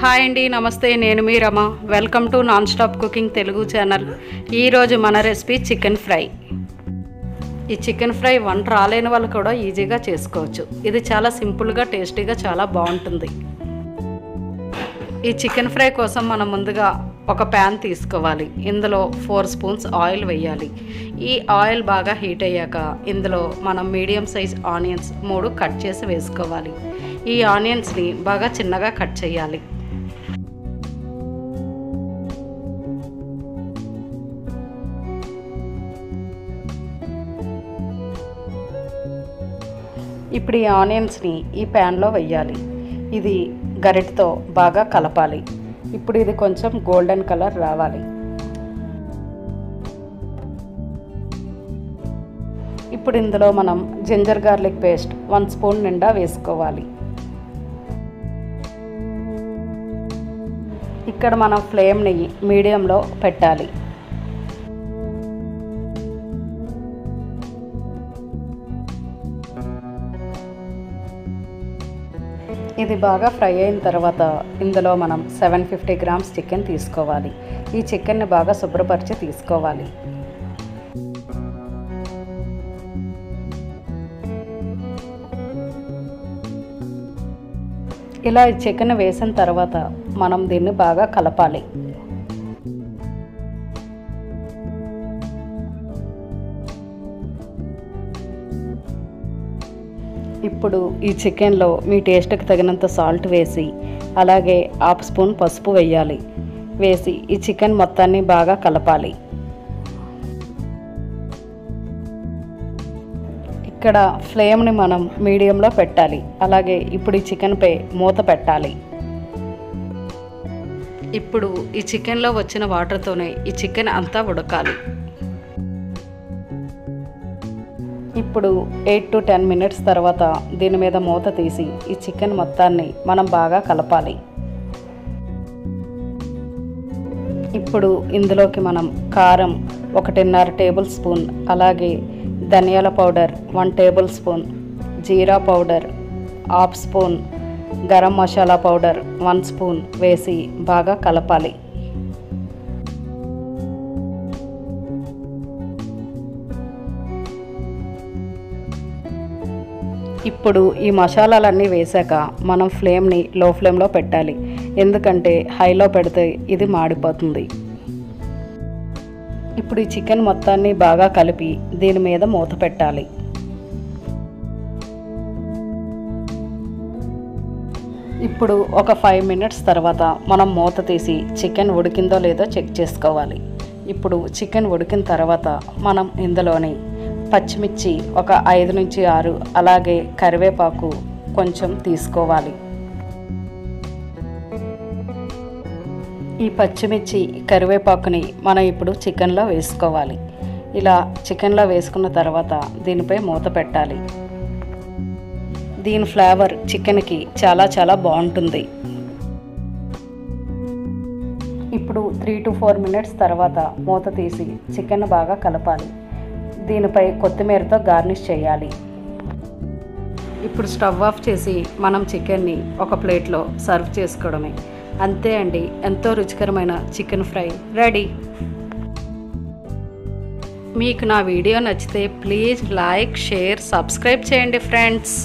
Hi అండి, నమస్తే. నేను మీ Rama. Welcome to non stop cooking Telugu channel. ఈరోజు మన రెసిపీ చికెన్ ఫ్రై. ఈ చికెన్ ఫ్రై వంట రాలేని వాళ్ళు కూడా ఈజీగా చేసుకోవచ్చు. ఇది చాలా సింపుల్గా, టేస్టీగా, చాలా బాగుంటుంది. ఈ చికెన్ ఫ్రై కోసం మనం ముందుగా ఒక ప్యాన్ తీసుకోవాలి. ఇందులో 4 స్పూన్స్ ఆయిల్ వేయాలి. ఈ ఆయిల్ బాగా హీట్ అయ్యాక ఇందులో మనం మీడియం సైజ్ ఆనియన్స్ 3 కట్ చేసి వేసుకోవాలి. ఈ ఆనియన్స్ని బాగా చిన్నగా కట్ చేయాలి. ఇప్పుడు ఈ ఆనియన్స్ని ఈ ప్యాన్లో వేయాలి. ఇది గరిటతో బాగా కలపాలి. ఇప్పుడు ఇది కొంచెం గోల్డెన్ కలర్ రావాలి. ఇప్పుడు ఇందులో మనం జింజర్ గార్లిక్ పేస్ట్ 1 స్పూన్ నిండా వేసుకోవాలి. ఇక్కడ మనం ఫ్లేమ్ని మీడియంలో పెట్టాలి. ఇది బాగా ఫ్రై అయిన తర్వాత ఇందులో మనం 750 గ్రామ్స్ చికెన్ తీసుకోవాలి. ఈ చికెన్ని బాగా శుభ్రపరిచి తీసుకోవాలి. ఇలా ఈ చికెన్ వేసిన తర్వాత మనం దీన్ని బాగా కలపాలి. ఇప్పుడు ఈ చికెన్లో మీ టేస్ట్కి తగినంత సాల్ట్ వేసి, అలాగే 1/2 స్పూన్ పసుపు వేయాలి. వేసి ఈ చికెన్ మొత్తాన్ని బాగా కలపాలి. ఇక్కడ ఫ్లేమ్ని మనం మీడియంలో పెట్టాలి. అలాగే ఇప్పుడు ఈ చికెన్పై మూత పెట్టాలి. ఇప్పుడు ఈ చికెన్లో వచ్చిన వాటర్తోనే ఈ చికెన్ అంతా ఉడకాలి. ఇప్పుడు 8 to 10 మినిట్స్ తర్వాత దీని మీద మూత తీసి ఈ చికెన్ మొత్తాన్ని మనం బాగా కలపాలి. ఇప్పుడు ఇందులోకి మనం కారం 1.5 టేబుల్ స్పూన్, అలాగే ధనియాల powder 1 tablespoon, jeera powder 1/2 spoon, garam masala powder 1 spoon వేసి బాగా కలపాలి. ఇప్పుడు ఈ మసాలాలన్నీ వేసాక మనం ఫ్లేమ్ని లో ఫ్లేమ్లో పెట్టాలి. ఎందుకంటే హైలో పెడితే ఇది మాడిపోతుంది. ఇప్పుడు ఈ చికెన్ మొత్తాన్ని బాగా కలిపి దీని మీద మూత పెట్టాలి. ఇప్పుడు ఒక 5 మినిట్స్ తర్వాత మనం మూత తీసి చికెన్ ఉడికిందో లేదో చెక్ చేసుకోవాలి. ఇప్పుడు చికెన్ ఉడికిన తర్వాత మనం ఇందులోని పచ్చిమిర్చి ఒక 5 నుంచి 6, అలాగే కరివేపాకు కొంచెం తీసుకోవాలి. ఈ పచ్చిమిర్చి కరివేపాకుని మనం ఇప్పుడు చికెన్లో వేసుకోవాలి. ఇలా చికెన్లో వేసుకున్న తర్వాత దీనిపై మూత పెట్టాలి. దీని ఫ్లేవర్ చికెన్కి చాలా చాలా బాగుంటుంది. ఇప్పుడు 3 to 4 మినిట్స్ తర్వాత మూత తీసి చికెన్ బాగా కలపాలి. దీనిపై కొత్తిమీరతో గార్నిష్ చేయాలి. ఇప్పుడు స్టవ్ ఆఫ్ చేసి మనం చికెన్ని ఒక ప్లేట్లో సర్వ్ చేసుకోవడమే. అంతే అండి, ఎంతో రుచికరమైన చికెన్ ఫ్రై రెడీ. మీకు నా వీడియో నచ్చితే ప్లీజ్ లైక్, షేర్, సబ్స్క్రైబ్ చేయండి ఫ్రెండ్స్.